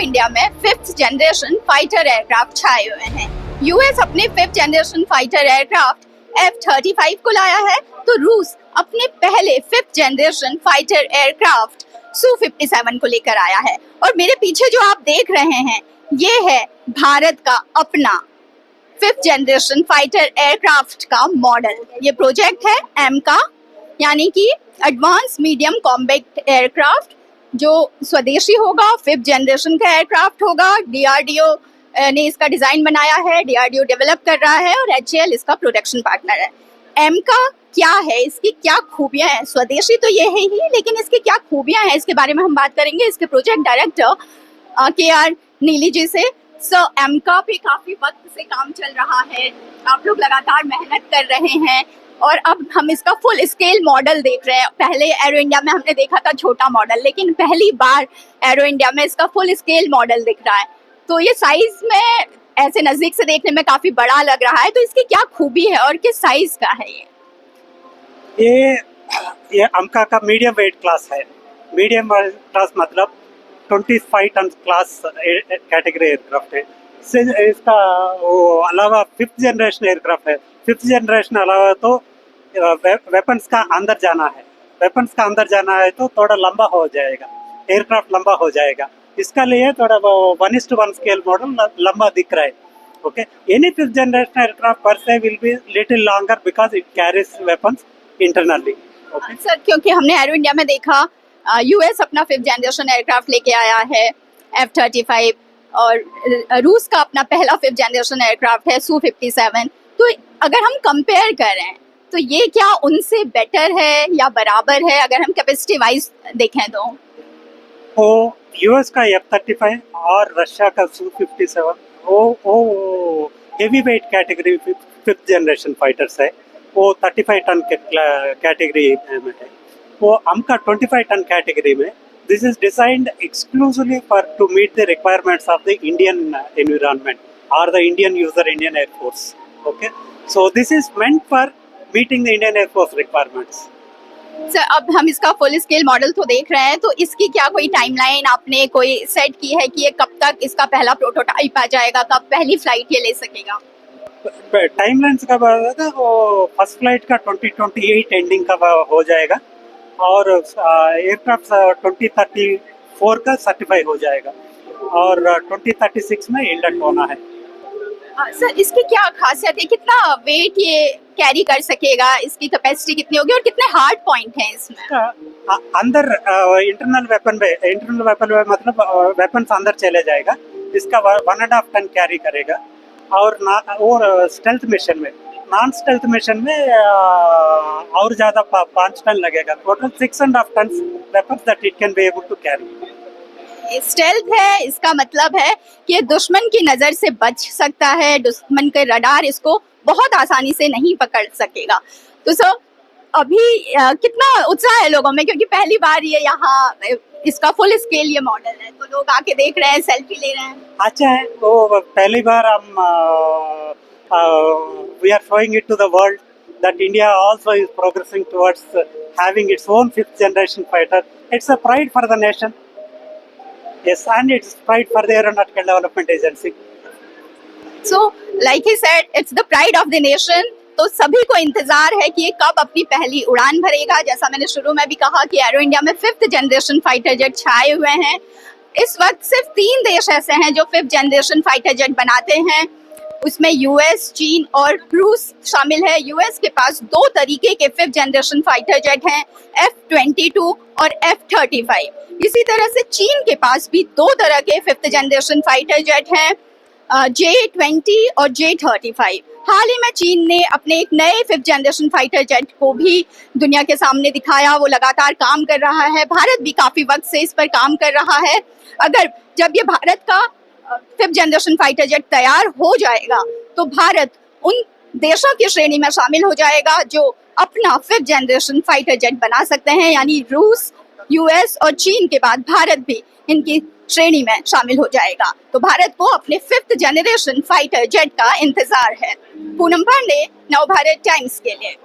India में 5th generation fighter aircraft छाए हुए हैं। यूएस अपने 5th generation fighter aircraft F-35 को लाया है, तो रूस अपने पहले 5th generation fighter aircraft Su-57 को लेकर आया है। और मेरे पीछे जो आप देख रहे हैं, ये है भारत का अपना 5th जनरेशन फाइटर एयरक्राफ्ट का मॉडल। ये प्रोजेक्ट है एम का, यानी कि एडवांस मीडियम कॉम्बैक्ट एयरक्राफ्ट, जो स्वदेशी होगा, 5th जनरेशन का एयरक्राफ्ट होगा। डीआरडीओ ने इसका डिजाइन बनाया है, डीआरडीओ डेवलप कर रहा है और HAL इसका प्रोडक्शन पार्टनर है। एम का क्या है, इसकी क्या खूबियां हैं? स्वदेशी तो ये है ही, लेकिन इसकी क्या खूबियां हैं, इसके बारे में हम बात करेंगे इसके प्रोजेक्ट डायरेक्टर KR नीली जी से। सर, एम का पे काफी वक्त से काम चल रहा है, आप लोग लगातार मेहनत कर रहे हैं और अब हम इसका फुल स्केल मॉडल देख रहे हैं। पहले एरो इंडिया में हमने देखा था छोटा मॉडल, लेकिन पहली बार एरो इंडिया में इसका फुल स्केल मॉडल दिख रहा है। तो ये साइज में ऐसे नजदीक से देखने में काफी बड़ा लग रहा है, तो इसकी क्या खूबी है और किस साइज का है ये अमका का मीडियम वेट क्लास है। मीडियम क्लास मतलब 25 टन क्लास कैटेगरी एयरक्राफ्ट है। इसका वो अलावा 5th जनरेशन एयरक्राफ्ट है। 5th जनरेशन अलावा तो वेपन्स का अंदर जाना है। वेपन्स का अंदर जाना है तो थोड़ा लंबा हो जाएगा, एयरक्राफ्ट लंबा हो जाएगा। इसका लिए थोड़ा 1:1 स्केल मॉडल लंबा दिख रहा है। Okay, any 5th generation aircraft पर से will be little longer because it carries weapons internally. Okay sir, क्योंकि हमने एरो इंडिया में देखा यूएस अपना 5th जनरेशन एयरक्राफ्ट लेके आया है F-35 और रूस का अपना पहला 5th जनरेशन एयरक्राफ्ट है Su-57। तो अगर हम कंपेयर करें तो ये क्या उनसे बेटर है या बराबर है, अगर हम कैपेसिटी वाइज देखें तो यूएस का F-35 और रशिया का Su-57 वो heavy weight category 5th generation fighters है। वो 35 टन कैटेगरी में है। वो हमका 25 टन कैटेगरी में। This is designed exclusively to meet the requirements of the Indian environment or the Indian user, Indian Air Force. Okay, so this is meant for meeting the Indian Air Force requirements. Sir, अब हम इसका full scale model तो देख रहे हैं, तो इसकी क्या कोई टाइमलाइन आपने कोई सेट की है कि ये कब तक इसका पहला प्रोटोटाइप आ जाएगा, कब पहली फ्लाइट ये ले सकेगा? टाइमलाइंस का बात है वो फर्स्ट फ्लाइट का 2028 एंडिंग का हो जाएगा और एयरक्राफ्ट 2034 का सर्टिफाई हो जाएगा और 2036 में इंडक्ट होना है। सर, इसकी क्या खासियत है, कितना वेट ये कैरी कर सकेगा, इसकी कैपेसिटी कितनी होगी और कितने हार्ड पॉइंट हैं इसमें? अंदर इंटरनल वेपन में मतलब वेपन्स अंदर चले जाएगा। इसका 1.5 टन कैरी करेगा और स्टेल्थ मिशन में, नॉन स्टेल्थ मिशन में और ज्यादा 5 टन लगेगा। Total 6.5 ton weapons that it can be able to carry. Stealth है, इसका मतलब है कि दुश्मन की नजर से बच सकता है, दुश्मन के रडार इसको बहुत आसानी से नहीं पकड़ सकेगा। तो सर, अभी कितना उत्साह है लोगों में, क्योंकि पहली बार ये यहाँ इसका फुल स्केल ये मॉडल है, तो लोग आके देख रहे हैं, सेल्फी ले रहे हैं। अच्छा है, वो पहली बार हम we are showing it to the world that India also is progressing towards having its own 5th generation fighter. It's a pride for the nation. Yes, and it's pride for the Aeronautical Development Agency. So, like he said, it's the pride of the nation. तो सभी को इंतजार है कि ये कब अपनी पहली उड़ान भरेगा। जैसा मैंने शुरू में भी कहा कि एरो इंडिया में 5th जनरेशन फाइटर जेट छाए हुए हैं। इस वक्त सिर्फ 3 देश ऐसे हैं जो 5th जनरेशन फाइटर जेट बनाते हैं, उसमें यूएस, चीन और रूस शामिल है। यूएस के पास 2 तरीके के 5th जनरेशन फाइटर जेट हैं, F-22 और F-35। इसी तरह से चीन के पास भी 2 तरह के 5th जनरेशन फाइटर जेट हैं, J-20 और J-35। हाल ही में चीन ने अपने एक नए 5th जनरेशन फाइटर जेट को भी दुनिया के सामने दिखाया, वो लगातार काम कर रहा है। भारत भी काफी वक्त से इस पर काम कर रहा है। अगर जब ये भारत का 5th जनरेशन फाइटर जेट तैयार हो जाएगा तो भारत उन देशों की श्रेणी में शामिल हो जाएगा जो अपना 5th जनरेशन फाइटर जेट बना सकते हैं, यानी रूस, यूएस और चीन के बाद भारत भी इनकी श्रेणी में शामिल हो जाएगा। तो भारत को अपने 5th जनरेशन फाइटर जेट का इंतजार है। पूनम पांडे, नव भारत टाइम्स के लिए।